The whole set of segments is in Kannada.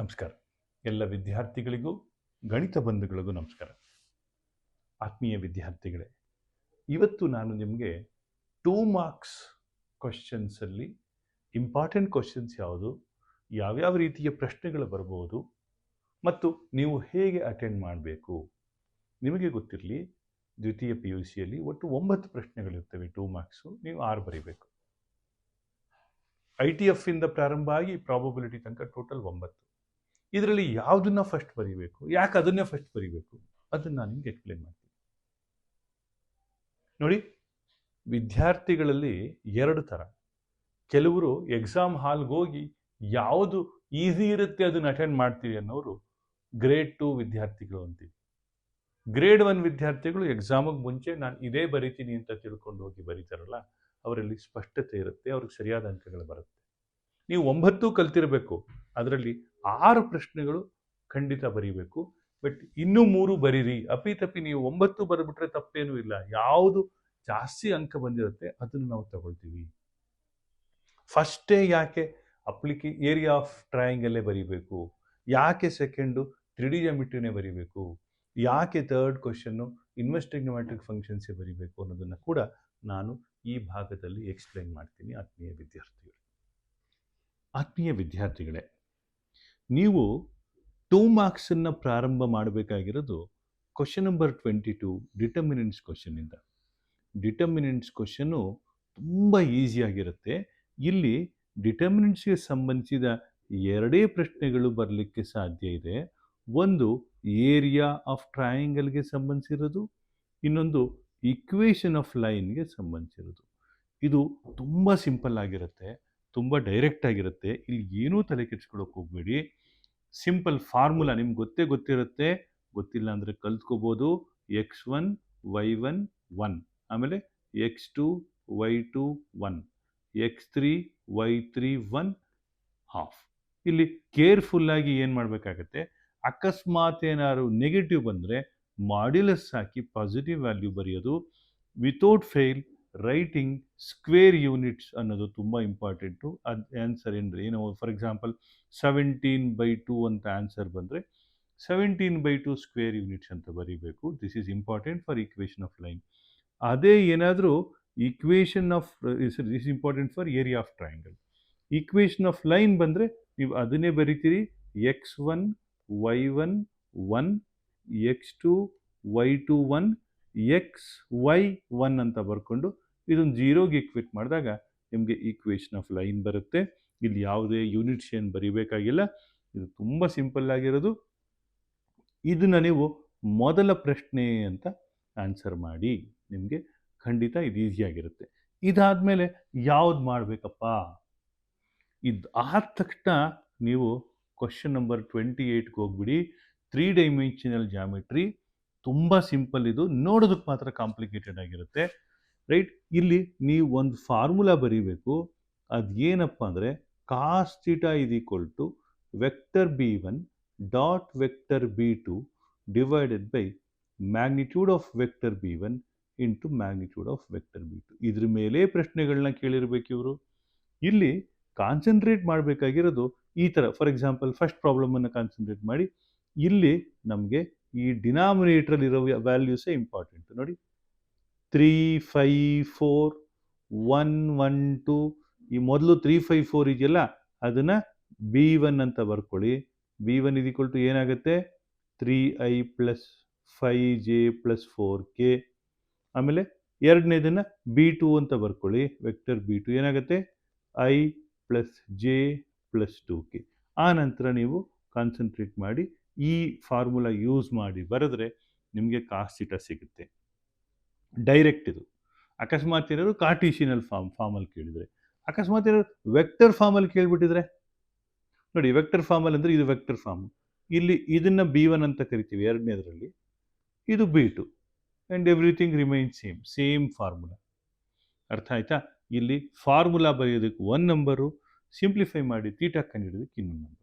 ನಮಸ್ಕಾರ. ಎಲ್ಲ ವಿದ್ಯಾರ್ಥಿಗಳಿಗೂ ಗಣಿತ ಬಂಧುಗಳಿಗೂ ನಮಸ್ಕಾರ. ಆತ್ಮೀಯ ವಿದ್ಯಾರ್ಥಿಗಳೇ, ಇವತ್ತು ನಾನು ನಿಮಗೆ 2 ಮಾರ್ಕ್ಸ್ ಕ್ವಶನ್ಸಲ್ಲಿ ಇಂಪಾರ್ಟೆಂಟ್ ಕ್ವಶನ್ಸ್ ಯಾವುದು, ಯಾವ್ಯಾವ ರೀತಿಯ ಪ್ರಶ್ನೆಗಳು ಬರ್ಬೋದು ಮತ್ತು ನೀವು ಹೇಗೆ ಅಟೆಂಡ್ ಮಾಡಬೇಕು. ನಿಮಗೆ ಗೊತ್ತಿರಲಿ, ದ್ವಿತೀಯ PUCಯಲ್ಲಿ ಒಟ್ಟು 9 ಪ್ರಶ್ನೆಗಳಿರ್ತವೆ. 2 ಮಾರ್ಕ್ಸು, ನೀವು 6 ಬರೀಬೇಕು. ITF ಇಂದ ಪ್ರಾರಂಭ ಆಗಿ ಪ್ರಾಬಬಿಲಿಟಿ ತನಕ ಟೋಟಲ್ 9. ಇದರಲ್ಲಿ ಯಾವುದನ್ನ ಫಸ್ಟ್ ಬರೀಬೇಕು, ಯಾಕೆ ಅದನ್ನೇ ಫಸ್ಟ್ ಬರೀಬೇಕು, ಅದನ್ನು ನಾನು ನಿಮ್ಗೆ ಎಕ್ಸ್ಪ್ಲೇನ್ ಮಾಡ್ತೀನಿ. ನೋಡಿ, ವಿದ್ಯಾರ್ಥಿಗಳಲ್ಲಿ 2 ಥರ. ಕೆಲವರು ಎಕ್ಸಾಮ್ ಹಾಲ್ಗೆ ಹೋಗಿ ಯಾವುದು ಈಸಿ ಇರುತ್ತೆ ಅದನ್ನು ಅಟೆಂಡ್ ಮಾಡ್ತೀವಿ ಅನ್ನೋರು ಗ್ರೇಡ್ 2 ವಿದ್ಯಾರ್ಥಿಗಳು ಅಂತೀವಿ. ಗ್ರೇಡ್ 1 ವಿದ್ಯಾರ್ಥಿಗಳು ಎಕ್ಸಾಮಿಗೆ ಮುಂಚೆ ನಾನು ಇದೇ ಬರಿತೀನಿ ಅಂತ ತಿಳ್ಕೊಂಡು ಹೋಗಿ ಬರೀತಾರಲ್ಲ, ಅವರಲ್ಲಿ ಸ್ಪಷ್ಟತೆ ಇರುತ್ತೆ, ಅವ್ರಿಗೆ ಸರಿಯಾದ ಅಂಕಗಳು ಬರುತ್ತೆ. ನೀವು 9 ಕಲ್ತಿರಬೇಕು, ಅದರಲ್ಲಿ 6 ಪ್ರಶ್ನೆಗಳು ಖಂಡಿತ ಬರೀಬೇಕು. ಬಟ್ ಇನ್ನೂ 3 ಬರೀರಿ. ಅಪಿತಪ್ಪಿ ನೀವು 9 ಬರೆದ್ಬಿಟ್ರೆ ತಪ್ಪೇನೂ ಇಲ್ಲ. ಯಾವುದು ಜಾಸ್ತಿ ಅಂಕ ಬಂದಿರುತ್ತೆ ಅದನ್ನು ನಾವು ತಗೊಳ್ತೀವಿ. ಫಸ್ಟೇ ಯಾಕೆ ಏರಿಯಾ ಆಫ್ ಟ್ರಯಾಂಗಲ್ಲೇ ಬರೀಬೇಕು, ಯಾಕೆ ಸೆಕೆಂಡು 3D ಜಾಮಿಟ್ರಿನೇ ಬರೀಬೇಕು, ಯಾಕೆ ಥರ್ಡ್ ಕ್ವಶನ್ನು ಇನ್ವರ್ಸ್ ಟ್ರಿಗ್ನೋಮೆಟ್ರಿಕ್ ಫಂಕ್ಷನ್ಸೇ ಬರೀಬೇಕು ಅನ್ನೋದನ್ನು ಕೂಡ ನಾನು ಈ ಭಾಗದಲ್ಲಿ ಎಕ್ಸ್ಪ್ಲೈನ್ ಮಾಡ್ತೀನಿ. ಆತ್ಮೀಯ ವಿದ್ಯಾರ್ಥಿಗಳೇ, ನೀವು 2 ಮಾರ್ಕ್ಸನ್ನು ಪ್ರಾರಂಭ ಮಾಡಬೇಕಾಗಿರೋದು ಕ್ವಶನ್ ನಂಬರ್ 22 ಡಿಟರ್ಮಿನೆಂಟ್ಸ್ ಕ್ವಶನ್ನಿಂದ. ಡಿಟರ್ಮಿನೆಂಟ್ಸ್ ಕ್ವಶನ್ನು ತುಂಬ ಈಸಿಯಾಗಿರುತ್ತೆ. ಇಲ್ಲಿ ಡಿಟರ್ಮಿನೆಂಟ್ಸ್ಗೆ ಸಂಬಂಧಿಸಿದ 2 ಪ್ರಶ್ನೆಗಳು ಬರಲಿಕ್ಕೆ ಸಾಧ್ಯ ಇದೆ. ಒಂದು ಏರಿಯಾ ಆಫ್ ಟ್ರಯಾಂಗಲ್ಗೆ ಸಂಬಂಧಿಸಿರೋದು, ಇನ್ನೊಂದು ಈಕ್ವೇಷನ್ ಆಫ್ ಲೈನ್ಗೆ ಸಂಬಂಧಿಸಿರೋದು. ಇದು ತುಂಬ ಸಿಂಪಲ್ ಆಗಿರುತ್ತೆ, ತುಂಬ ಡೈರೆಕ್ಟ್ ಆಗಿರುತ್ತೆ. ಇಲ್ಲಿ ಏನೂ ತಲೆ ಕೆಡಿಸ್ಕೊಳ್ಳೋಕೆ ಹೋಗಬೇಡಿ. ಸಿಂಪಲ್ ಫಾರ್ಮುಲಾ ನಿಮ್ಗೆ ಗೊತ್ತಿರುತ್ತೆ, ಗೊತ್ತಿಲ್ಲ ಅಂದರೆ ಕಲ್ತ್ಕೋಬೋದು. x1 y1 1, ಆಮೇಲೆ x2 y2 1, x3 y3 1 half. ಇಲ್ಲಿ ಕೇರ್ಫುಲ್ಲಾಗಿ ಏನು ಮಾಡಬೇಕಾಗತ್ತೆ, ಅಕಸ್ಮಾತ್ ಏನಾದ್ರು ನೆಗೆಟಿವ್ ಬಂದರೆ ಮಾಡ್ಯುಲಸ್ ಹಾಕಿ ಪಾಸಿಟಿವ್ ವ್ಯಾಲ್ಯೂ ಬರೆಯೋದು. Without fail writing square units ಅನ್ನೋದು ತುಂಬ ಇಂಪಾರ್ಟೆಂಟು. ಅದು ಆನ್ಸರ್ ಏನು, ಫಾರ್ ಎಕ್ಸಾಂಪಲ್ 17/2 ಅಂತ ಆನ್ಸರ್ ಬಂದರೆ 17/2 ಸ್ಕ್ವೇರ್ ಯೂನಿಟ್ಸ್ ಅಂತ ಬರೀಬೇಕು. This is important for equation of line. ಅದೇ ಏನಾದರೂ equation of this important for area of triangle. Equation of line ಬಂದರೆ ನೀವು ಅದನ್ನೇ ಬರೀತೀರಿ. x1 y1 1, x2 y2 1, xy 1 ಅಂತ ಬರ್ಕೊಂಡು ಇದನ್ನು 0ಗೆ ಈಕ್ವೇಟ್ ಮಾಡಿದಾಗ ನಿಮಗೆ ಈಕ್ವೇಷನ್ ಆಫ್ ಲೈನ್ ಬರುತ್ತೆ. ಇಲ್ಲಿ ಯಾವುದೇ ಯೂನಿಟ್ಸ್ ಏನು ಬರೀಬೇಕಾಗಿಲ್ಲ, ಇದು ತುಂಬ ಸಿಂಪಲ್ ಆಗಿರೋದು. ಇದನ್ನು ನೀವು ಮೊದಲ ಪ್ರಶ್ನೆ ಅಂತ ಆನ್ಸರ್ ಮಾಡಿ, ನಿಮಗೆ ಖಂಡಿತ ಇದು ಈಸಿಯಾಗಿರುತ್ತೆ. ಇದಾದಮೇಲೆ ಯಾವ್ದು ಮಾಡಬೇಕಪ್ಪ, ಇದು ಆದ ತಕ್ಷಣ ನೀವು ಕ್ವಶನ್ ನಂಬರ್ 28ಗೆ ಹೋಗ್ಬಿಡಿ. 3 ಡೈಮೆನ್ಷನಲ್ ಜಾಮಿಟ್ರಿ ತುಂಬ ಸಿಂಪಲ್, ಇದು ನೋಡೋದಕ್ಕೆ ಮಾತ್ರ ಕಾಂಪ್ಲಿಕೇಟೆಡ್ ಆಗಿರುತ್ತೆ. ರೈಟ್, ಇಲ್ಲಿ ನೀವು ಒಂದು ಫಾರ್ಮುಲಾ ಬರೀಬೇಕು. ಅದು ಏನಪ್ಪ ಅಂದರೆ cos theta is equal to vector b1 dot vector b2 divided by magnitude of vector b1 into magnitude of vector b2. ಇದ್ರ ಮೇಲೆ ಪ್ರಶ್ನೆಗಳನ್ನ ಕೇಳಿರ್ಬೇಕು ಇವರು. ಇಲ್ಲಿ ಕಾನ್ಸಂಟ್ರೇಟ್ ಮಾಡಬೇಕಾಗಿರೋದು ಈ ಥರ. ಫಾರ್ ಎಕ್ಸಾಂಪಲ್ ಫಸ್ಟ್ ಪ್ರಾಬ್ಲಮನ್ನು ಕಾನ್ಸಂಟ್ರೇಟ್ ಮಾಡಿ. ಇಲ್ಲಿ ನಮಗೆ ಈ ಡಿನಾಮಿನೇಟ್ರಲ್ಲಿರೋ ವ್ಯಾಲ್ಯೂಸೇ ಇಂಪಾರ್ಟೆಂಟ್. ನೋಡಿ, 3 5 4 1 1 2, ಈ ಮೊದಲು 3 5 4 ಇದೆಯಲ್ಲ, ಅದನ್ನು b1 ಅಂತ ಬರ್ಕೊಳ್ಳಿ. b1 ಇಸ್ ಈಕ್ವಲ್ ಟು ಏನಾಗುತ್ತೆ, 3i plus 5j plus 4k. ಆಮೇಲೆ ಎರಡನೇದನ್ನು b2 ಅಂತ ಬರ್ಕೊಳ್ಳಿ. ವೆಕ್ಟರ್ b2 ಏನಾಗುತ್ತೆ, i plus j plus 2k. ಆ ನಂತರ ನೀವು ಕಾನ್ಸಂಟ್ರೇಟ್ ಮಾಡಿ ಈ ಫಾರ್ಮುಲಾ ಯೂಸ್ ಮಾಡಿ ಬರೆದ್ರೆ ನಿಮಗೆ ಕಾಸ್ ಥೀಟಾ ಸಿಗುತ್ತೆ. ಡೈರೆಕ್ಟ್ ಇದು. ಅಕಸ್ಮಾತ್ ಏನಾದ್ರು ಕಾರ್ಟೀಷಿಯನಲ್ ಫಾರ್ಮಲ್ಲಿ ಕೇಳಿದರೆ, ಅಕಸ್ಮಾತ್ ಏನಾದ್ರು ವೆಕ್ಟರ್ ಫಾರ್ಮಲ್ಲಿ ಕೇಳಿಬಿಟ್ಟಿದ್ರೆ, ನೋಡಿ ವೆಕ್ಟರ್ ಫಾರ್ಮಲ್ ಅಂದರೆ ಇದು ವೆಕ್ಟರ್ ಫಾರ್ಮ್. ಇಲ್ಲಿ ಇದನ್ನು b1 ಅಂತ ಕರಿತೀವಿ ಎರಡನೇದರಲ್ಲಿ, ಇದು b2, and everything remains same formula. ಅರ್ಥ ಆಯ್ತಾ? ಇಲ್ಲಿ ಫಾರ್ಮುಲಾ ಬರೆಯೋದಕ್ಕೆ 1 ನಂಬರು, ಸಿಂಪ್ಲಿಫೈ ಮಾಡಿ ಥೀಟಾ ಕಂಡುಹಿಡಿಯೋದಕ್ಕೆ ಇನ್ನೊಂದು ನಂಬರ್.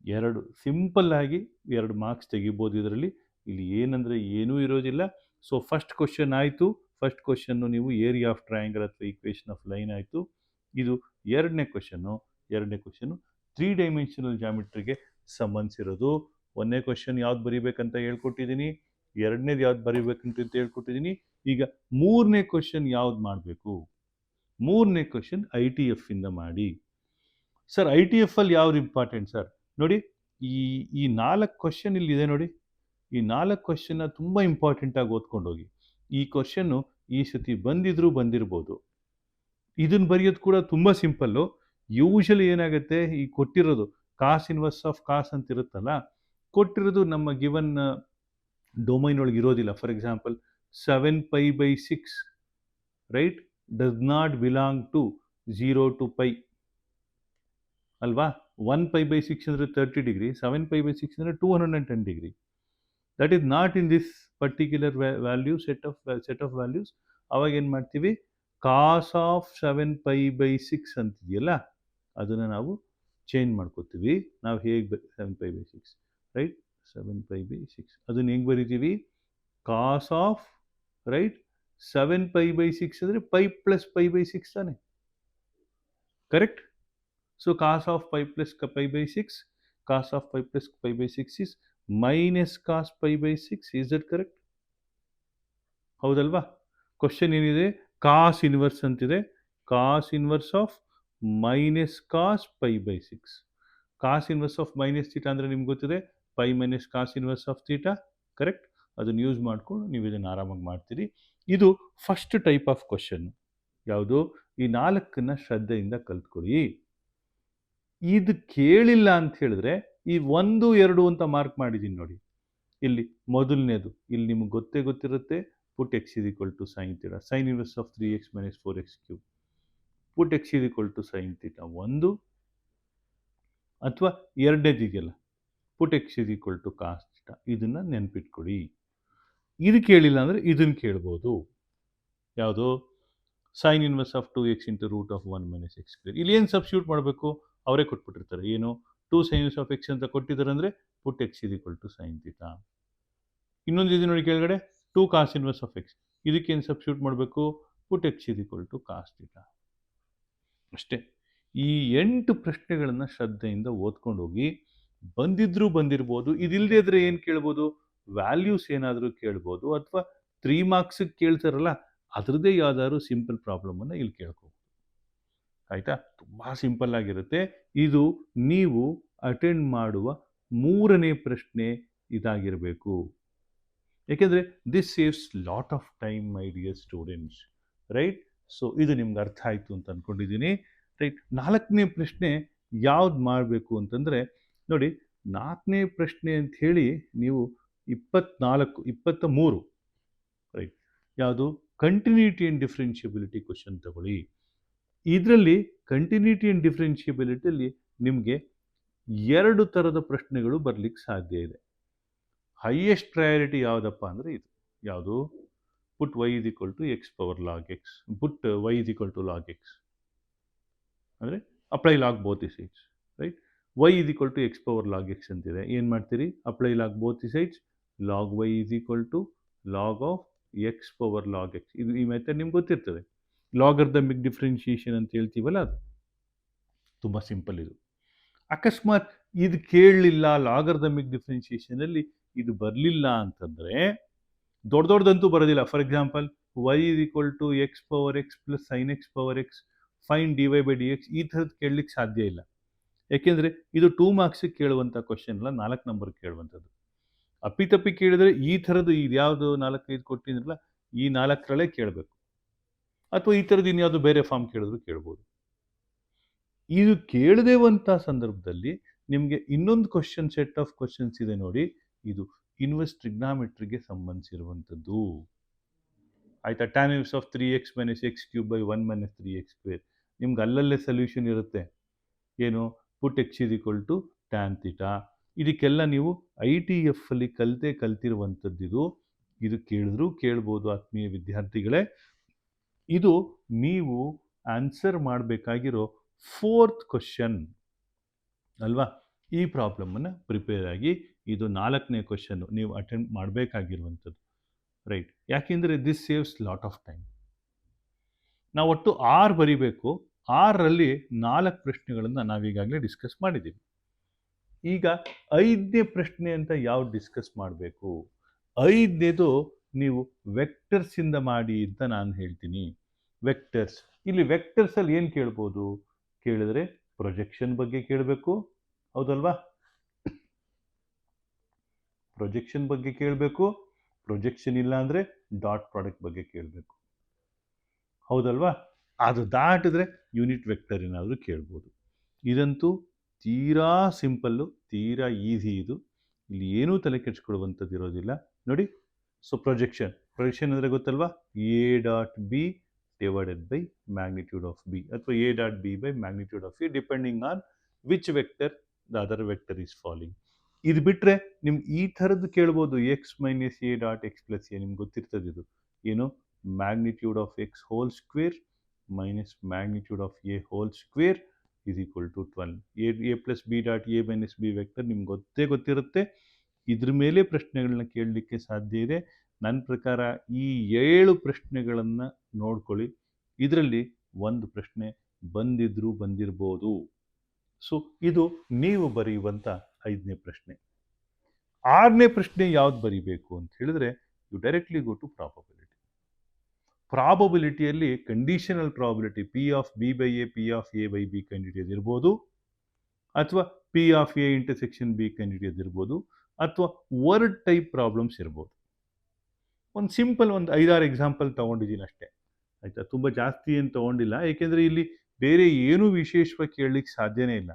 2 ಸಿಂಪಲ್ ಆಗಿ 2 ಮಾರ್ಕ್ಸ್ ತೆಗಿಬೋದು ಇದರಲ್ಲಿ. ಇಲ್ಲಿ ಏನಂದರೆ ಏನೂ ಇರೋದಿಲ್ಲ. ಸೊ ಫಸ್ಟ್ ಕ್ವಶನ್ ಆಯಿತು. ಫಸ್ಟ್ ಕ್ವಶನ್ನು ನೀವು ಏರಿಯಾ ಆಫ್ ಟ್ರಯಾಂಗಲ್ ಅಥವಾ ಈಕ್ವೇಷನ್ ಆಫ್ ಲೈನ್ ಆಯಿತು. ಇದು ಎರಡನೇ ಕ್ವಶನ್ನು 3 ಡೈಮೆನ್ಷನಲ್ ಜಾಮಿಟ್ರಿಗೆ ಸಂಬಂಧಿಸಿರೋದು. ಒಂದನೇ ಕ್ವಶನ್ ಯಾವ್ದು ಬರೀಬೇಕಂತ ಹೇಳ್ಕೊಟ್ಟಿದ್ದೀನಿ, ಎರಡನೇದು ಯಾವ್ದು ಬರೀಬೇಕಂತ ಹೇಳ್ಕೊಟ್ಟಿದ್ದೀನಿ. ಈಗ ಮೂರನೇ ಕ್ವಶನ್ ಯಾವ್ದು ಮಾಡಬೇಕು? ಮೂರನೇ ಕ್ವಶನ್ ITF ಇಂದ ಮಾಡಿ. ಸರ್ ITF ಅಲ್ಲಿ ಯಾವ್ದು ಇಂಪಾರ್ಟೆಂಟ್ ಸರ್? ನೋಡಿ, ಈ 4 ಕ್ವಶನ್ ಇಲ್ಲಿದೆ ನೋಡಿ. ಈ 4 ಕ್ವಶನ್ನ ತುಂಬ ಇಂಪಾರ್ಟೆಂಟ್ ಆಗಿ ಓದ್ಕೊಂಡು ಹೋಗಿ. ಈ ಕ್ವಶನ್ನು ಈ ಸತಿ ಬಂದಿರ್ಬೋದು. ಇದನ್ನು ಬರೆಯೋದು ಕೂಡ ತುಂಬ ಸಿಂಪಲ್ಲು. ಯೂಶಲಿ ಏನಾಗುತ್ತೆ, ಈ ಕೊಟ್ಟಿರೋದು ಕಾಸ್ ಇನ್ವರ್ಸ್ ಆಫ್ ಕಾಸ್ ಅಂತ ಇರುತ್ತಲ್ಲ, ಕೊಟ್ಟಿರೋದು ನಮ್ಮ ಗಿವನ್ ಡೊಮೈನ್ ಒಳಗೆ ಇರೋದಿಲ್ಲ. For example 7π/6 right does not belong to 0 to π ಅಲ್ವಾ? 1π/6 ಅಂದರೆ 30 ಡಿಗ್ರಿ, 7π/6 ಅಂದರೆ 210 degree. That is not in this particular value set of values. ಅವಾಗ ಏನು ಮಾಡ್ತೀವಿ, ಕಾಸ್ ಆಫ್ 7π/6 ಅಂತಿದೆಯಲ್ಲ, ಅದನ್ನು ನಾವು ಚೇಂಜ್ ಮಾಡ್ಕೋತೀವಿ. ನಾವು ಹೇಗೆ 7π/6 ರೈಟ್ 7π/6 ಅದನ್ನು ಹೆಂಗೆ ಬರಿತೀವಿ? ಕಾಸ್ ಆಫ್ ರೈಟ್ 7π/6 ಅಂದರೆ π + π/6 ತಾನೆ, correct? So cos of π + π/6, cos of π + π/6 is minus cos π/6. Is that correct? ಹೌದಲ್ವಾ? ಕ್ವಶನ್ ಏನಿದೆ, ಕಾಸ್ ಇನ್ವರ್ಸ್ ಅಂತಿದೆ. Cos inverse of minus cos π/6. Cos inverse of minus theta ಅಂದರೆ ನಿಮ್ಗೆ ಗೊತ್ತಿದೆ, π - cos inverse of theta, correct? ಅದನ್ನು ಯೂಸ್ ಮಾಡಿಕೊಂಡು ನೀವು ಇದನ್ನು ಆರಾಮಾಗಿ ಮಾಡ್ತೀರಿ. ಇದು ಫಸ್ಟ್ ಟೈಪ್ ಆಫ್ ಕ್ವಶನ್. ಯಾವುದು? ಈ 4 ಶ್ರದ್ಧೆಯಿಂದ ಕಲ್ತ್ಕೊಳ್ಳಿ. ಇದು ಕೇಳಿಲ್ಲ ಅಂತ ಹೇಳಿದ್ರೆ ಈ 1, 2 ಅಂತ ಮಾರ್ಕ್ ಮಾಡಿದ್ದೀನಿ ನೋಡಿ. ಇಲ್ಲಿ ಮೊದಲನೇದು, ಇಲ್ಲಿ ನಿಮ್ಗೆ ಗೊತ್ತಿರುತ್ತೆ. ಪುಟ್ x = sin θ, sin inverse of 3x - 4x³. Put x = sin θ 1, ಅಥವಾ ಎರಡನೇದಿಗೆಲ್ಲ ಪುಟ್ x = cos θ. ಇದನ್ನು ನೆನ್ಪಿಟ್ಕೊಡಿ. ಇದು ಕೇಳಿಲ್ಲ ಅಂದರೆ ಇದನ್ನು ಕೇಳ್ಬೋದು. ಯಾವುದು? sin inverse of 2x × √1 - x². ಇಲ್ಲಿ ಏನು ಸಬ್ಸ್ಟಿಟ್ಯೂಟ್ ಮಾಡಬೇಕು? ಅವರೇ ಕೊಟ್ಬಿಟ್ಟಿರ್ತಾರೆ. ಏನು? 2 sin ಇನ್ವರ್ಸ್ ಆಫ್ x ಅಂತ ಕೊಟ್ಟಿದ್ದಾರೆ ಅಂದರೆ ಪುಟ್ x = sin θ. ಇನ್ನೊಂದು ಇದೆ ನೋಡಿ ಕೆಳಗಡೆ, 2 cos ಇನ್ವರ್ಸ್ ಆಫ್ x. ಇದಕ್ಕೇನು ಸಬ್ಸ್ಟಿಟ್ಯೂಟ್ ಮಾಡಬೇಕು? ಪುಟ್ x = cos θ. ಅಷ್ಟೇ. ಈ 8 ಪ್ರಶ್ನೆಗಳನ್ನು ಶ್ರದ್ಧೆಯಿಂದ ಓದ್ಕೊಂಡು ಹೋಗಿ. ಬಂದಿರ್ಬೋದು. ಇದಿಲ್ಲದೆ ಇದ್ರೆ ಏನು ಕೇಳ್ಬೋದು? ವ್ಯಾಲ್ಯೂಸ್ ಏನಾದರೂ ಕೇಳ್ಬೋದು, ಅಥವಾ 3 ಮಾರ್ಕ್ಸಿಗೆ ಕೇಳ್ತಾರಲ್ಲ ಅದರದ್ದೇ ಯಾವ್ದಾದ್ರು ಸಿಂಪಲ್ ಪ್ರಾಬ್ಲಮನ್ನು ಇಲ್ಲಿ ಕೇಳ್ಕೋಬೋದು. ಆಯಿತಾ? ತುಂಬ ಸಿಂಪಲ್ ಆಗಿರುತ್ತೆ. ಇದು ನೀವು ಅಟೆಂಡ್ ಮಾಡುವ 3ನೇ ಪ್ರಶ್ನೆ ಇದಾಗಿರಬೇಕು. ಏಕೆಂದರೆ this saves lot of time my dear students, right? So ಇದು ನಿಮ್ಗೆ ಅರ್ಥ ಆಯಿತು ಅಂತ ಅಂದ್ಕೊಂಡಿದ್ದೀನಿ, ರೈಟ್? 4ನೇ ಪ್ರಶ್ನೆ ಯಾವ್ದು ಮಾಡಬೇಕು ಅಂತಂದರೆ ನೋಡಿ, 4ನೇ ಪ್ರಶ್ನೆ ಅಂತ ಹೇಳಿ ನೀವು 23 ರೈಟ್, ಯಾವುದು? ಕಂಟಿನ್ಯೂಟಿ ಆ್ಯಂಡ್ ಡಿಫ್ರೆನ್ಷಿಯಬಿಲಿಟಿ ಕ್ವಶನ್ ತಗೊಳ್ಳಿ. ಇದರಲ್ಲಿ ಕಂಟಿನ್ಯೂಟಿ ಆ್ಯಂಡ್ ಡಿಫ್ರೆನ್ಷಿಯಬಿಲಿಟಿಯಲ್ಲಿ ನಿಮಗೆ 2 ಥರದ ಪ್ರಶ್ನೆಗಳು ಬರಲಿಕ್ಕೆ ಸಾಧ್ಯ ಇದೆ. ಹೈಯೆಸ್ಟ್ ಪ್ರಯಾರಿಟಿ ಯಾವುದಪ್ಪ ಅಂದರೆ ಇದು. ಯಾವುದು? ಪುಟ್ y = x⁴ log x. ಪುಟ್ y = log x ಅಂದರೆ apply log both the sides, right? y = x⁴ log x ಅಂತಿದೆ. ಏನು ಮಾಡ್ತೀರಿ? Apply log both the sides. log y = log of x⁴ log x. ಇದು ಈ ಮೆಥಡ್ ನಿಮ್ಗೆ ಗೊತ್ತಿರ್ತದೆ. ಲಾಗರ್ದಮಿಕ್ ಡಿಫ್ರೆನ್ಷಿಯೇಷನ್ ಅಂತ ಹೇಳ್ತೀವಲ್ಲ, ಅದು ತುಂಬ ಸಿಂಪಲ್. ಇದು ಅಕಸ್ಮಾತ್ ಇದು ಕೇಳಲಿಲ್ಲ, ಲಾಗರ್ದಮಿಕ್ ಡಿಫ್ರೆನ್ಷಿಯೇಷನಲ್ಲಿ ಇದು ಬರಲಿಲ್ಲ ಅಂತಂದರೆ, ದೊಡ್ಡದಂತೂ ಬರೋದಿಲ್ಲ. For example y = x⁴x + sin x⁴x, fine dy/dx, ಈ ಥರದ್ದು ಕೇಳಲಿಕ್ಕೆ ಸಾಧ್ಯ ಇಲ್ಲ. ಯಾಕೆಂದರೆ ಇದು 2 ಮಾರ್ಕ್ಸಿಗೆ ಕೇಳುವಂಥ ಕ್ವಶನ್ ಅಲ್ಲ, 4 ನಂಬರ್ಗೆ ಕೇಳುವಂಥದ್ದು. ಅಪ್ಪಿತಪ್ಪಿ ಕೇಳಿದರೆ ಈ ಥರದ್ದು ಇದ್ಯಾವುದು 4-5 ಕೊಟ್ಟಿದ್ರಲ್ಲ, ಈ 4ರಲ್ಲೇ ಕೇಳಬೇಕು. ಅಥವಾ ಈ ಥರದ್ದು ಇನ್ಯಾವುದು ಬೇರೆ ಫಾರ್ಮ್ ಕೇಳಿದ್ರು ಕೇಳ್ಬೋದು. ಇದು ಕೇಳದೇವಂಥ ಸಂದರ್ಭದಲ್ಲಿ ನಿಮಗೆ ಇನ್ನೊಂದು ಕ್ವಶನ್, ಸೆಟ್ ಆಫ್ ಕ್ವಶನ್ಸ್ ಇದೆ ನೋಡಿ. ಇದು ಇನ್ವರ್ಸ್ ಟ್ರಿಗ್ನಾಮೆಟ್ರಿಗೆ ಸಂಬಂಧಿಸಿರುವಂಥದ್ದು. ಆಯಿತಾ? tan inverse of 3x - x³ / 1 - 3x². ನಿಮ್ಗೆ ಅಲ್ಲಲ್ಲೇ ಸೊಲ್ಯೂಷನ್ ಇರುತ್ತೆ. ಏನು? ಪುಟ್ x = tan θ. ಇದಕ್ಕೆಲ್ಲ ನೀವು ITF ಅಲ್ಲಿ ಕಲ್ತಿರುವಂಥದ್ದು. ಇದು ಕೇಳಿದ್ರೂ ಕೇಳ್ಬೋದು ಆತ್ಮೀಯ ವಿದ್ಯಾರ್ಥಿಗಳೇ. ಇದು ನೀವು ಆನ್ಸರ್ ಮಾಡಬೇಕಾಗಿರೋ 4th ಕ್ವಶನ್ ಅಲ್ವಾ? ಈ ಪ್ರಾಬ್ಲಮನ್ನು ಪ್ರಿಪೇರ್ ಆಗಿ. ಇದು 4ನೇ ಕ್ವಶನ್ನು ನೀವು ಅಟೆಂಡ್ ಮಾಡಬೇಕಾಗಿರುವಂಥದ್ದು, ರೈಟ್? ಯಾಕೆಂದರೆ this saves lot of time. ನಾವು ಒಟ್ಟು 6 ಬರಿಬೇಕು. 6ರಲ್ಲಿ 4 ಪ್ರಶ್ನೆಗಳನ್ನು ನಾವೀಗಾಗಲೇ ಡಿಸ್ಕಸ್ ಮಾಡಿದ್ದೀವಿ. ಈಗ 5ನೇ ಪ್ರಶ್ನೆ ಅಂತ ಯಾವ್ದು ಡಿಸ್ಕಸ್ ಮಾಡಬೇಕು? 5ನೇದು ನೀವು ವೆಕ್ಟರ್ಸಿಂದ ಮಾಡಿ ಅಂತ ನಾನು ಹೇಳ್ತೀನಿ. ವೆಕ್ಟರ್ಸ್, ಇಲ್ಲಿ ವೆಕ್ಟರ್ಸಲ್ಲಿ ಏನು ಕೇಳ್ಬೋದು? ಕೇಳಿದ್ರೆ ಪ್ರೊಜೆಕ್ಷನ್ ಬಗ್ಗೆ ಕೇಳಬೇಕು, ಹೌದಲ್ವಾ? ಪ್ರೊಜೆಕ್ಷನ್ ಬಗ್ಗೆ ಕೇಳಬೇಕು, ಪ್ರೊಜೆಕ್ಷನ್ ಇಲ್ಲ ಅಂದರೆ ಡಾಟ್ ಪ್ರಾಡಕ್ಟ್ ಬಗ್ಗೆ ಕೇಳಬೇಕು, ಹೌದಲ್ವಾ? ಅದು ದಾಟಿದ್ರೆ ಯೂನಿಟ್ ವೆಕ್ಟರ್ ಏನಾದರೂ ಕೇಳ್ಬೋದು. ಇದಂತೂ ತೀರಾ ಸಿಂಪಲ್ಲು, ತೀರಾ ಈಸಿ ಇದು. ಇಲ್ಲಿ ಏನೂ ತಲೆ ಕೆಡಿಸ್ಕೊಳ್ಳುವಂಥದ್ದು ಇರೋದಿಲ್ಲ ನೋಡಿ. ಸೊ ಪ್ರೊಜೆಕ್ಷನ್ ಅಂದರೆ ಗೊತ್ತಲ್ವಾ? A dot B divided by magnitude of B, ಅಥವಾ A dot B by magnitude of A, depending on which vector the other vector is following. ಇದು ಬಿಟ್ಟರೆ ನಿಮ್ಗೆ ಈ ಥರದ್ದು ಕೇಳ್ಬೋದು, X minus A dot X plus A. ನಿಮ್ಗೆ ಗೊತ್ತಿರ್ತದೆ ಇದು ಏನು? Magnitude of X whole square minus magnitude of A whole square is equal to 12. a plus b dot a minus b vector ನಿಮ್ಗೆ ಗೊತ್ತಿರುತ್ತೆ. ಇದ್ರ ಮೇಲೆ ಪ್ರಶ್ನೆಗಳನ್ನ ಕೇಳಲಿಕ್ಕೆ ಸಾಧ್ಯ ಇದೆ. ನನ್ನ ಪ್ರಕಾರ ಈ 7 ಪ್ರಶ್ನೆಗಳನ್ನು ನೋಡ್ಕೊಳ್ಳಿ, ಇದರಲ್ಲಿ ಒಂದು ಪ್ರಶ್ನೆ ಬಂದಿರ್ಬೋದು. ಸೊ ಇದು ನೀವು ಬರೆಯುವಂಥ 5ನೇ ಪ್ರಶ್ನೆ. 6ನೇ ಪ್ರಶ್ನೆ ಯಾವ್ದು ಬರೀಬೇಕು ಅಂತ ಹೇಳಿದ್ರೆ, you directly go to probability. ಪ್ರಾಬಬಿಲಿಟಿಯಲ್ಲಿ conditional probability P of B by A, P of A by B ಕಂಡುಹಿಡಿಯೋದಿರ್ಬೋದು, ಅಥವಾ P of A intersection B ಕಂಡುಹಿಡಿಯೋದಿರ್ಬೋದು, ಅಥವಾ ವರ್ಡ್ ಟೈಪ್ ಪ್ರಾಬ್ಲಮ್ಸ್ ಇರ್ಬೋದು. ಒಂದು ಸಿಂಪಲ್ ಒಂದು 5-6 ಎಕ್ಸಾಂಪಲ್ ತೊಗೊಂಡಿದ್ದೀನಿ ಅಷ್ಟೇ, ಆಯಿತಾ? ತುಂಬ ಜಾಸ್ತಿ ಏನು ತೊಗೊಂಡಿಲ್ಲ, ಏಕೆಂದರೆ ಇಲ್ಲಿ ಬೇರೆ ಏನೂ ವಿಶೇಷವಾಗಿ ಕೇಳಲಿಕ್ಕೆ ಸಾಧ್ಯನೇ ಇಲ್ಲ.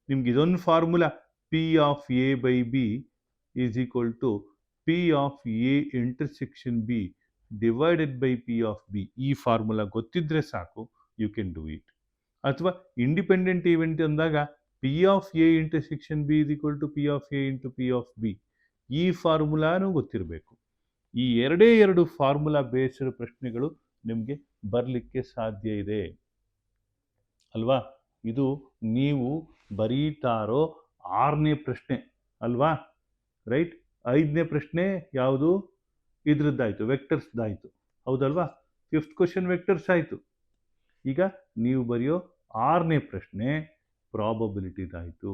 ನಿಮ್ಗೆ ಇದೊಂದು formula P of A by B is equal to P of A intersection B divided by P of B, ಈ ಫಾರ್ಮುಲಾ ಗೊತ್ತಿದ್ರೆ ಸಾಕು, ಯು ಕ್ಯಾನ್ ಡೂ ಇಟ್. ಅಥವಾ ಇಂಡಿಪೆಂಡೆಂಟ್ ಇವೆಂಟ್ ಅಂದಾಗ P of A intersection B is equal to P of A into P of B, ಈ ಫಾರ್ಮುಲಾನು ಗೊತ್ತಿರಬೇಕು. ಈ 2 ಫಾರ್ಮುಲಾ ಬೇಸ್ಡ್ ಪ್ರಶ್ನೆಗಳು ನಿಮಗೆ ಬರಲಿಕ್ಕೆ ಸಾಧ್ಯ ಇದೆ ಅಲ್ವಾ? ಇದು ನೀವು ಬರೀತಾರೋ 6ನೇ ಪ್ರಶ್ನೆ ಅಲ್ವಾ? ರೈಟ್. 5ನೇ ಪ್ರಶ್ನೆ ಯಾವುದು? ಇದ್ರದ್ದಾಯಿತು, ವೆಕ್ಟರ್ಸ್ದಾಯಿತು, ಹೌದಲ್ವಾ? 5th ಕ್ವಶನ್ ವೆಕ್ಟರ್ಸ್ ಆಯಿತು. ಈಗ ನೀವು ಬರೆಯೋ 6ನೇ ಪ್ರಶ್ನೆ ಪ್ರಾಬಬಿಲಿಟಿದಾಯಿತು.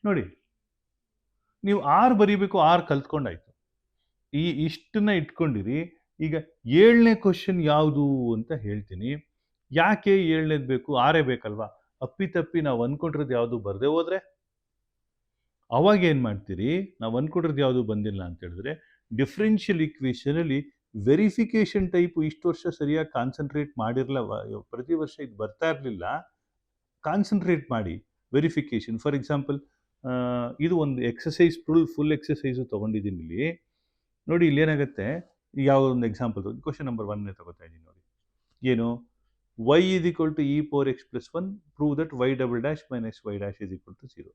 ನೋಡಿ, ನೀವು 6 ಬರೀಬೇಕು, 6 ಕಲ್ತ್ಕೊಂಡಾಯ್ತು. ಇಷ್ಟನ್ನ ಇಟ್ಕೊಂಡಿರಿ. ಈಗ 7ನೇ ಕ್ವಶನ್ ಯಾವುದು ಅಂತ ಹೇಳ್ತೀನಿ. ಯಾಕೆ 7ನೇದು ಬೇಕು? 6 ಬೇಕಲ್ವಾ? ಅಪ್ಪಿತಪ್ಪಿ ನಾವು ಅಂದ್ಕೊಂಡಿರೋದು ಯಾವುದು ಬರದೆ ಹೋದ್ರೆ ಅವಾಗ ಏನು ಮಾಡ್ತೀರಿ? ನಾವು ಅಂದ್ಕೊಂಡಿರೋದು ಯಾವುದು ಬಂದಿಲ್ಲ ಅಂತ ಹೇಳಿದ್ರೆ, ಡಿಫ್ರೆನ್ಷಿಯಲ್ ಇಕ್ವೇಷನಲ್ಲಿ ವೆರಿಫಿಕೇಶನ್ ಟೈಪು ಇಷ್ಟು ವರ್ಷ ಸರಿಯಾಗಿ ಕಾನ್ಸಂಟ್ರೇಟ್ ಮಾಡಿರಲ್ಲ, ಪ್ರತಿ ವರ್ಷ ಇದು ಬರ್ತಾ ಇರಲಿಲ್ಲ. ಕಾನ್ಸಂಟ್ರೇಟ್ ಮಾಡಿ ವೆರಿಫಿಕೇಶನ್. ಫಾರ್ ಎಕ್ಸಾಂಪಲ್, ಇದು ಒಂದು ಎಕ್ಸಸೈಸ್, ಫುಲ್ ಎಕ್ಸಸೈಸು ತೊಗೊಂಡಿದ್ದೀನಿ ಇಲ್ಲಿ ನೋಡಿ. ಇಲ್ಲಿ ಏನಾಗುತ್ತೆ, ಯಾವುದೊಂದು ಎಕ್ಸಾಂಪಲ್ ಕ್ವಶನ್ ನಂಬರ್ 1 ತಗೋತಾ ಇದ್ದೀನಿ ನೋಡಿ. ಏನು? y is equal to e power x plus 1, prove that y double dash minus y dash is equal to 0.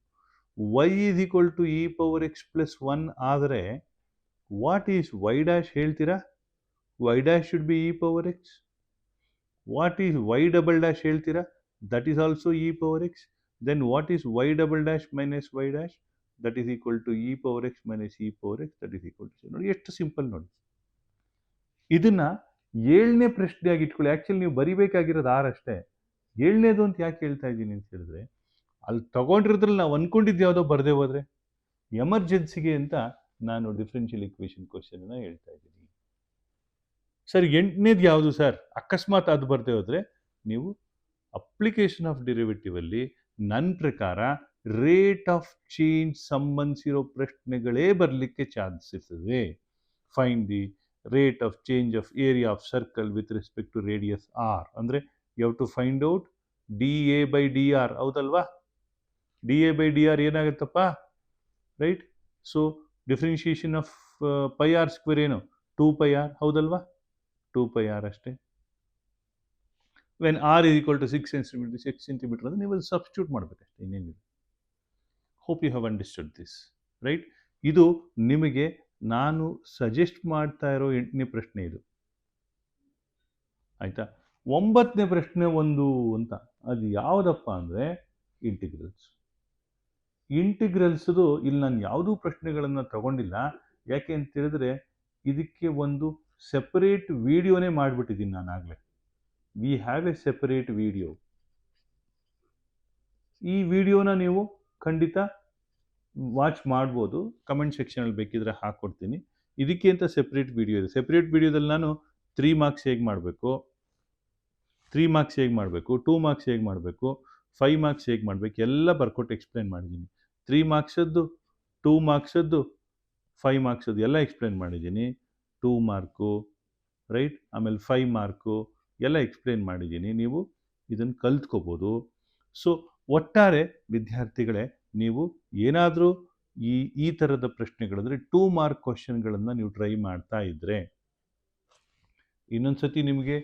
y is equal to e power x plus 1 ಆದರೆ ವಾಟ್ ಈಸ್ y dash ಹೇಳ್ತೀರಾ? y dash should be e power x. What is y double dash ಹೇಳ್ತೀರಾ? That is also e power x. then what is y double dash minus y dash? that is equal to e power x minus e power x, that is equal to 0. ನೋಡಿ ಎಷ್ಟು ಸಿಂಪಲ್ ನೋಡಿ. ಇದನ್ನ 7ನೇ ಪ್ರಶ್ನೆಯಾಗಿ ಇಟ್ಕೊಳ್ಳಿ. ಆ್ಯಕ್ಚುಲಿ ನೀವು ಬರಿಬೇಕಾಗಿರೋದು 6 ಅಷ್ಟೇ. 7ನೇದು ಅಂತ ಯಾಕೆ ಹೇಳ್ತಾ ಇದ್ದೀನಿ ಅಂತ ಹೇಳಿದ್ರೆ, ಅಲ್ಲಿ ತಗೊಂಡಿರೋದ್ರಲ್ಲಿ ನಾವು ಅಂದ್ಕೊಂಡಿದ್ದು ಯಾವುದೋ ಬರದೆ ಹೋದ್ರೆ ಎಮರ್ಜೆನ್ಸಿಗೆ ಅಂತ ನಾನು ಡಿಫ್ರೆನ್ಷಿಯಲ್ ಇಕ್ವೇಷನ್ ಕ್ವಶನ್ನ ಹೇಳ್ತಾ ಇದ್ದೀನಿ. ಸರ್ 8ನೇದು ಯಾವುದು ಸರ್? ಅಕಸ್ಮಾತ್ ಅದು ಬರದೆ ಹೋದರೆ ನೀವು ಅಪ್ಲಿಕೇಶನ್ ಆಫ್ ಡೆರಿವೇಟಿವ್ ಅಲ್ಲಿ ನನ್ನ ಪ್ರಕಾರ ರೇಟ್ ಆಫ್ ಚೇಂಜ್ ಸಂಬಂಧಿಸಿರೋ ಪ್ರಶ್ನೆಗಳೇ ಬರಲಿಕ್ಕೆ ಚಾನ್ಸಸ್ ಇದೆ. Find the rate of change of area of circle with respect to radius R. ಅಂದರೆ you have to find out D A by D R, ಹೌದಲ್ವಾ? D A by D R ಏನಾಗುತ್ತಪ್ಪ? Right. So differentiation of pi R square ಏನು? 2 ಪೈ ಆರ್, ಹೌದಲ್ವಾ? 2 ಪೈ ಆರ್ ಅಷ್ಟೇ. When R is equal to 6 centimetre ಅಂದರೆ ನೀವು ಅದು ಸಬ್ಸ್ಟಿಟ್ಯೂಟ್ ಮಾಡಬೇಕಷ್ಟೇ, ಇನ್ನೇನಿಲ್ಲ. Hope you have understood this, right. ಇದು ನಿಮಗೆ ನಾನು ಸಜೆಸ್ಟ್ ಮಾಡ್ತಾ ಇರೋ 8ನೇ ಪ್ರಶ್ನೆ ಇದು, ಆಯಿತಾ? 9ನೇ ಪ್ರಶ್ನೆ ಒಂದು ಅಂತ, ಅದು ಯಾವುದಪ್ಪ ಅಂದರೆ ಇಂಟಿಗ್ರಲ್ಸ್. ಇಂಟಿಗ್ರಲ್ಸ್ದು ಇಲ್ಲಿ ನಾನು ಯಾವುದೂ ಪ್ರಶ್ನೆಗಳನ್ನು ತಗೊಂಡಿಲ್ಲ. ಯಾಕೆ ಅಂತ ಹೇಳಿದ್ರೆ ಇದಕ್ಕೆ ಒಂದು ಸೆಪರೇಟ್ ವಿಡಿಯೋನೇ ಮಾಡಿಬಿಟ್ಟಿದ್ದೀನಿ ನಾನು ಆಗಲೇ. We have A separate video. ಈ ವಿಡಿಯೋನ ನೀವು ಖಂಡಿತ ವಾಚ್ ಮಾಡ್ಬೋದು. ಕಮೆಂಟ್ ಸೆಕ್ಷನಲ್ಲಿ ಬೇಕಿದ್ರೆ ಹಾಕ್ಕೊಡ್ತೀನಿ. ಇದಕ್ಕೆ ಅಂತ ಸೆಪ್ರೇಟ್ ವಿಡಿಯೋ ಇದೆ. ಸೆಪ್ರೇಟ್ ವಿಡಿಯೋದಲ್ಲಿ ನಾನು 3 ಮಾರ್ಕ್ಸ್ ಹೇಗೆ ಮಾಡಬೇಕು, 3 ಮಾರ್ಕ್ಸ್ ಹೇಗೆ ಮಾಡಬೇಕು, 2 ಮಾರ್ಕ್ಸ್ ಹೇಗೆ ಮಾಡಬೇಕು, 5 ಮಾರ್ಕ್ಸ್ ಹೇಗೆ ಮಾಡಬೇಕು ಎಲ್ಲ ಬರ್ಕೊಟ್ಟು ಎಕ್ಸ್ಪ್ಲೇನ್ ಮಾಡಿದ್ದೀನಿ. 3 ಮಾರ್ಕ್ಸದ್ದು, 2 ಮಾರ್ಕ್ಸದ್ದು, 5 ಮಾರ್ಕ್ಸದ್ದು ಎಲ್ಲ ಎಕ್ಸ್ಪ್ಲೇನ್ ಮಾಡಿದ್ದೀನಿ. 2 ಮಾರ್ಕು ರೈಟ್, ಆಮೇಲೆ 5 ಮಾರ್ಕು ಎಲ್ಲ ಎಕ್ಸ್ಪ್ಲೇನ್ ಮಾಡಿದ್ದೀನಿ. ನೀವು ಇದನ್ನು ಕಲ್ತ್ಕೋಬೋದು. ಸೊ ಒಟ್ಟಾರೆ ವಿದ್ಯಾರ್ಥಿಗಳೇ, ನೀವು ಏನಾದರೂ ಈ ಥರದ ಪ್ರಶ್ನೆಗಳಂದರೆ 2 ಮಾರ್ಕ್ ಕ್ವಶನ್ಗಳನ್ನು ನೀವು ಟ್ರೈ ಮಾಡ್ತಾ ಇದ್ದರೆ, ಇನ್ನೊಂದು ಸತಿ ನಿಮಗೆ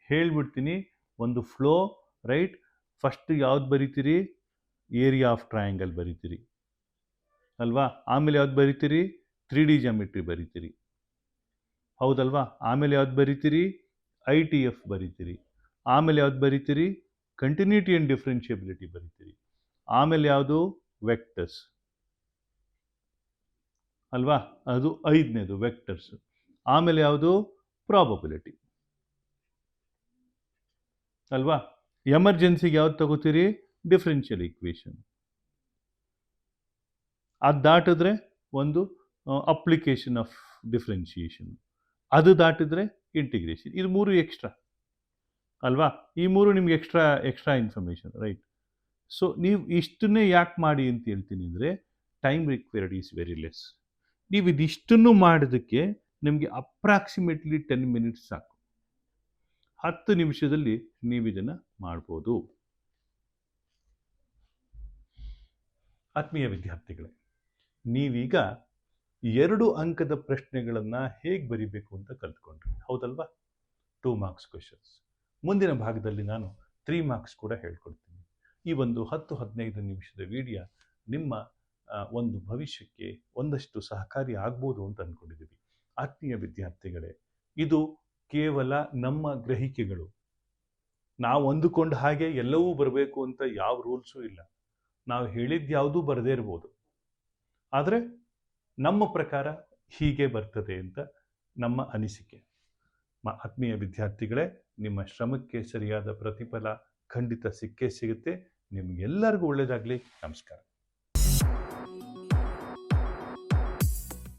ಹೇಳ್ಬಿಡ್ತೀನಿ ಒಂದು ಫ್ಲೋ ರೈಟ್. ಫಸ್ಟ್ ಯಾವ್ದು ಬರಿತೀರಿ? ಏರಿಯಾ ಆಫ್ ಟ್ರಯಾಂಗಲ್ ಬರಿತೀರಿ ಅಲ್ವಾ? ಆಮೇಲೆ ಯಾವ್ದು ಬರಿತೀರಿ? 3D ಜಾಮಿಟ್ರಿ ಬರಿತೀರಿ, ಹೌದಲ್ವಾ? ಆಮೇಲೆ ಯಾವ್ದು ಬರಿತೀರಿ? ITF ಬರಿತೀರಿ. ಆಮೇಲೆ ಯಾವ್ದು ಬರಿತೀರಿ? ಕಂಟಿನ್ಯೂಟಿ ಆ್ಯಂಡ್ ಡಿಫ್ರೆನ್ಷಿಯಬಿಲಿಟಿ ಬರಿತೀರಿ. ಆಮೇಲೆ ಯಾವುದು? ವೆಕ್ಟರ್ಸ್ ಅಲ್ವಾ? ಅದು 5ನೇದು ವೆಕ್ಟರ್ಸ್. ಆಮೇಲೆ ಯಾವುದು? ಪ್ರಾಬಬಿಲಿಟಿ ಅಲ್ವಾ? ಎಮರ್ಜೆನ್ಸಿಗೆ ಯಾವ್ದು ತಗೋತೀರಿ? Differential equation. ಅದು ದಾಟಿದ್ರೆ ಒಂದು ಅಪ್ಲಿಕೇಶನ್ ಆಫ್ ಡಿಫ್ರೆನ್ಷಿಯೇಷನ್. ಅದು ದಾಟಿದ್ರೆ ಇಂಟಿಗ್ರೇಷನ್. ಇದು 3 ಎಕ್ಸ್ಟ್ರಾ ಅಲ್ವಾ? ಈ 3 ನಿಮ್ಗೆ ಎಕ್ಸ್ಟ್ರಾ ಇನ್ಫಾರ್ಮೇಷನ್ ರೈಟ್. ಸೊ ನೀವು ಇಷ್ಟನ್ನೇ ಯಾಕೆ ಮಾಡಿ ಅಂತ ಹೇಳ್ತೀನಿ ಅಂದರೆ, time required is very less. ನೀವು ಇದಿಷ್ಟನ್ನು ಮಾಡೋದಕ್ಕೆ ನಿಮಗೆ ಅಪ್ರಾಕ್ಸಿಮೇಟ್ಲಿ 10 ಮಿನಿಟ್ಸ್ ಸಾಕು. 10 ನಿಮಿಷದಲ್ಲಿ ನೀವು ಇದನ್ನು ಮಾಡ್ಬೋದು. ಆತ್ಮೀಯ ವಿದ್ಯಾರ್ಥಿಗಳೇ, ನೀವೀಗ 2 ಅಂಕದ ಪ್ರಶ್ನೆಗಳನ್ನು ಹೇಗೆ ಬರಿಬೇಕು ಅಂತ ಕಲ್ತ್ಕೊಂಡ್ರಿ, ಹೌದಲ್ವಾ? 2 ಮಾರ್ಕ್ಸ್ ಕ್ವೆಶನ್ಸ್. ಮುಂದಿನ ಭಾಗದಲ್ಲಿ ನಾನು 3 ಮಾರ್ಕ್ಸ್ ಕೂಡ ಹೇಳ್ಕೊಡ್ತೀನಿ. ಈ ಒಂದು 10-15 ನಿಮಿಷದ ವಿಡಿಯೋ ನಿಮ್ಮ ಒಂದು ಭವಿಷ್ಯಕ್ಕೆ ಒಂದಷ್ಟು ಸಹಕಾರಿ ಆಗ್ಬೋದು ಅಂತ ಅಂದ್ಕೊಂಡಿದ್ದೀವಿ. ಆತ್ಮೀಯ ವಿದ್ಯಾರ್ಥಿಗಳೇ, ಇದು ಕೇವಲ ನಮ್ಮ ಗ್ರಹಿಕೆಗಳು. ನಾವು ಅಂದುಕೊಂಡ ಹಾಗೆ ಎಲ್ಲವೂ ಬರಬೇಕು ಅಂತ ಯಾವ ರೂಲ್ಸೂ ಇಲ್ಲ. ನಾವು ಹೇಳಿದ್ದು ಯಾವುದೂ ಬರದೇ ಇರ್ಬೋದು, ಆದರೆ ನಮ್ಮ ಪ್ರಕಾರ ಹೀಗೆ ಬರ್ತದೆ ಅಂತ ನಮ್ಮ ಅನಿಸಿಕೆ. ಆತ್ಮೀಯ ವಿದ್ಯಾರ್ಥಿಗಳೇ, ನಿಮ್ಮ ಶ್ರಮಕ್ಕೆ ಸರಿಯಾದ ಪ್ರತಿಫಲ ಖಂಡಿತ ಸಿಕ್ಕೇ ಸಿಗುತ್ತೆ. ನಿಮಗೆಲ್ಲರಿಗೂ ಒಳ್ಳೆಯದಾಗಲಿ. ನಮಸ್ಕಾರ.